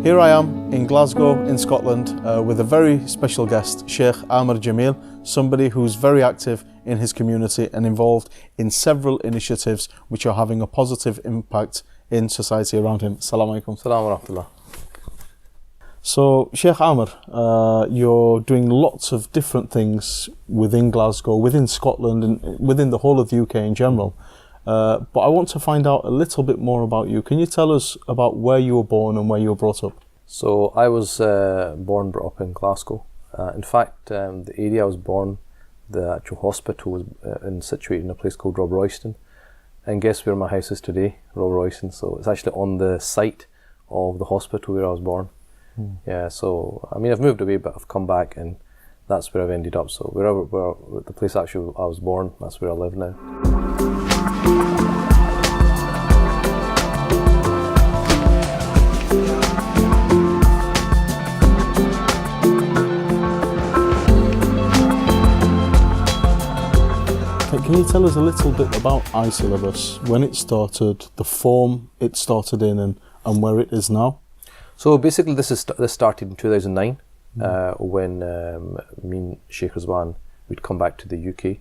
Here I am in Glasgow in Scotland with a very special guest, Shaykh Amer Jamil, somebody who's very active in his community and involved in several initiatives which are having a positive impact in society around him. Assalamu alaikum. Assalamu wa rahmatullah. So Shaykh Amer, you're doing lots of different things within Glasgow, within Scotland and within the whole of the UK in general. But I want to find out a little bit more about you. Can you tell us about where you were born and where you were brought up? So I was brought up in Glasgow. In fact, the area I was born, the actual hospital was situated in a place called Rob Royston. And guess where my house is today? Rob Royston. So it's actually on the site of the hospital where I was born. Yeah, so I mean I've moved away, but I've come back and that's where I've ended up. So where the place actually I was born, that's where I live now. Can you tell us a little bit about iSyllabus, when it started, the form it started in and where it is now? So basically this started in 2009 when me and Shaykh Rizwan, we'd come back to the UK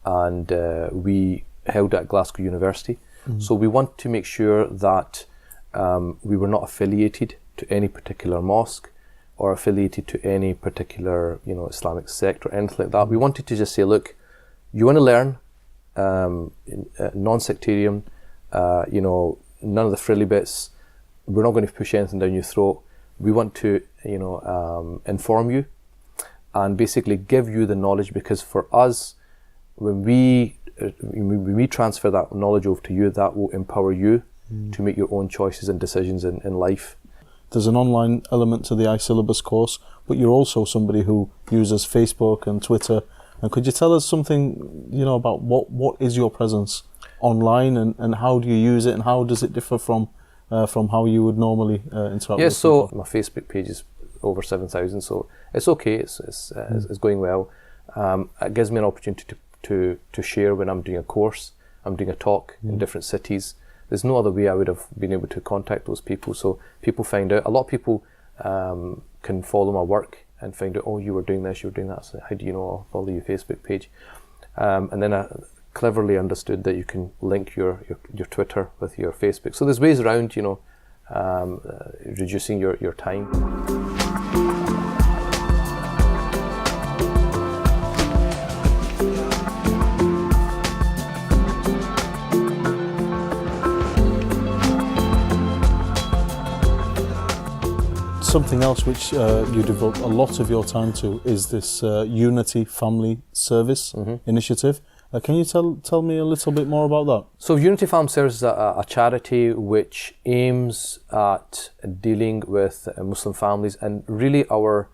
and we held at Glasgow University. So we want to make sure that we were not affiliated to any particular mosque or affiliated to any particular Islamic sect or anything like that. We wanted to just say, look, you want to learn non-sectarian, none of the frilly bits. We're not going to push anything down your throat. We want to, inform you and basically give you the knowledge, because for us, when we transfer that knowledge over to you, that will empower you to make your own choices and decisions in life. There's an online element to the iSyllabus course, but you're also somebody who uses Facebook and Twitter. And could you tell us something, about what is your presence online and how do you use it and how does it differ from how you would normally interact with so people? My Facebook page is over 7,000, so it's okay, it's going well. It gives me an opportunity to share when I'm doing a course, I'm doing a talk in different cities. There's no other way I would have been able to contact those people, so people find out. A lot of people can follow my work and find out, oh, you were doing this, you were doing that, so how do you know? I'll follow your Facebook page. And then I cleverly understood that you can link your Twitter with your Facebook. So there's ways around, reducing your time. Something else which you devote a lot of your time to is this Unity Family Service initiative. Can you tell me a little bit more about that? So Unity Family Service is a charity which aims at dealing with Muslim families, and really our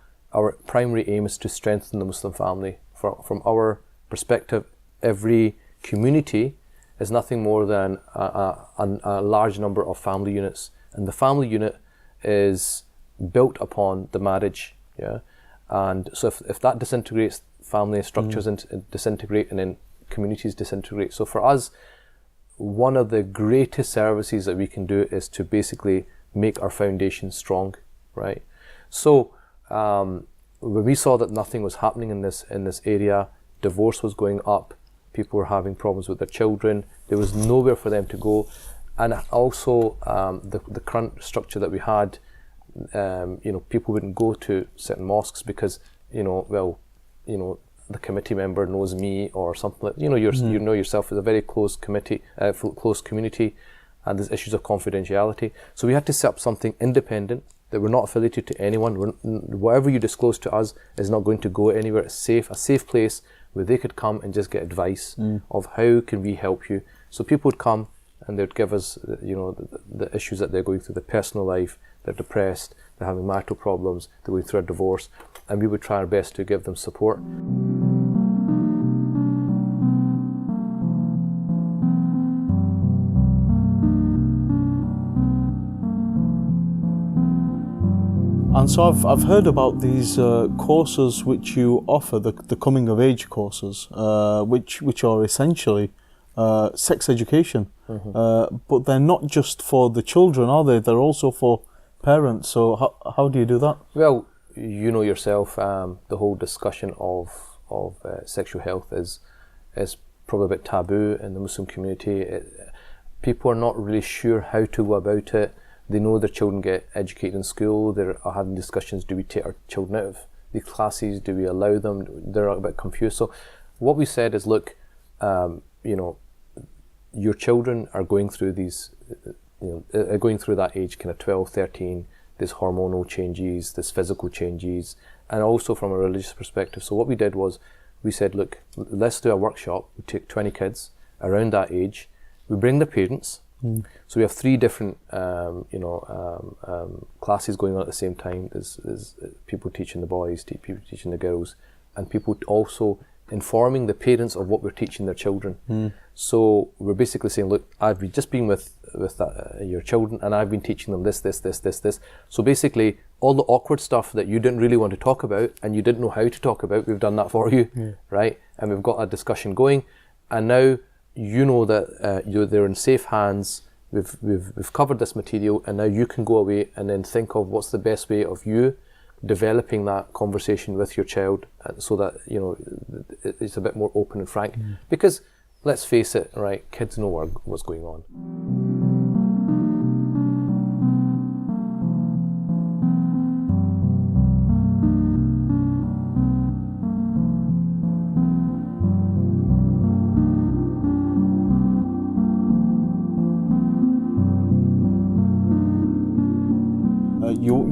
primary aim is to strengthen the Muslim family. From our perspective, every community is nothing more than a large number of family units, and the family unit is built upon the marriage, and so if that disintegrates, family structures disintegrate, and then communities disintegrate. So for us, one of the greatest services that we can do is to basically make our foundation strong, right? So when we saw that nothing was happening in this area, divorce was going up, people were having problems with their children, there was nowhere for them to go, and also the current structure that we had, people wouldn't go to certain mosques because the committee member knows me or something like you know yourself as a very close community, and there's issues of confidentiality. So we had to set up something independent that we're not affiliated to anyone. Whatever you disclose to us is not going to go anywhere. It's a safe place where they could come and just get advice of how can we help you. So people would come and they'd give us the issues that they're going through, the personal life. They're depressed, they're having marital problems, they're going through a divorce, and we would try our best to give them support. And so I've heard about these courses which you offer, the coming of age courses, which are essentially sex education, but they're not just for the children, are they? They're also for parent. So how do you do that? Well, you know yourself, the whole discussion of sexual health is probably a bit taboo in the Muslim community. People are not really sure how to go about it. They know their children get educated in school. They're having discussions, do we take our children out of these classes? Do we allow them? They're a bit confused. So what we said is, look, you know, your children are going through these, going through that age, kind of 12, 13, there's hormonal changes, there's physical changes, and also from a religious perspective. So what we did was, we said, look, let's do a workshop. We take 20 kids around that age. We bring the parents. So we have 3 different, classes going on at the same time. There's people teaching the boys, people teaching the girls, and people also informing the parents of what we're teaching their children. So we're basically saying, look, I've just been with your children, and I've been teaching them this. So basically, all the awkward stuff that you didn't really want to talk about and you didn't know how to talk about, we've done that for you, right? And we've got a discussion going, and now you know that they're in safe hands. We've covered this material, and now you can go away and then think of what's the best way of you developing that conversation with your child, so that it's a bit more open and frank. Because let's face it, right? Kids know what's going on.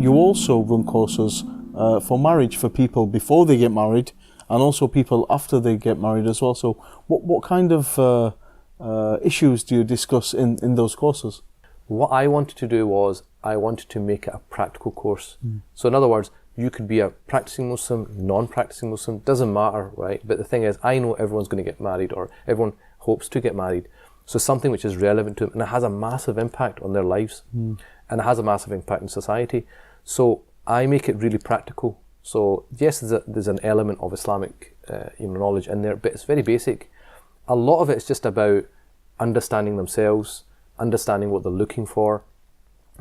You also run courses for marriage for people before they get married, and also people after they get married as well. So what kind of issues do you discuss in those courses? What I wanted to do was, I wanted to make it a practical course. So in other words, you could be a practicing Muslim, non-practicing Muslim, doesn't matter, right? But the thing is, I know everyone's going to get married, or everyone hopes to get married. So something which is relevant to them, and it has a massive impact on their lives, and it has a massive impact in society. So I make it really practical. So yes, there's an element of Islamic knowledge in there, but it's very basic. A lot of it is just about understanding themselves, understanding what they're looking for,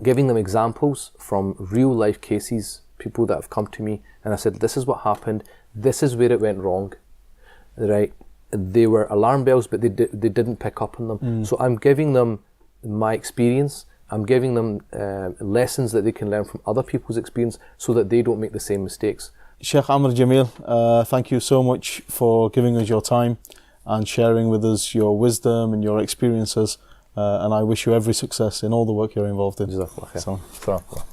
giving them examples from real life cases, people that have come to me, and I said, this is what happened, this is where it went wrong, right? They were alarm bells, but they didn't pick up on them. So I'm giving them my experience. I'm giving them lessons that they can learn from other people's experience, so that they don't make the same mistakes. Shaykh Amer Jamil, thank you so much for giving us your time and sharing with us your wisdom and your experiences. And I wish you every success in all the work you're involved in. Jazakallah khair.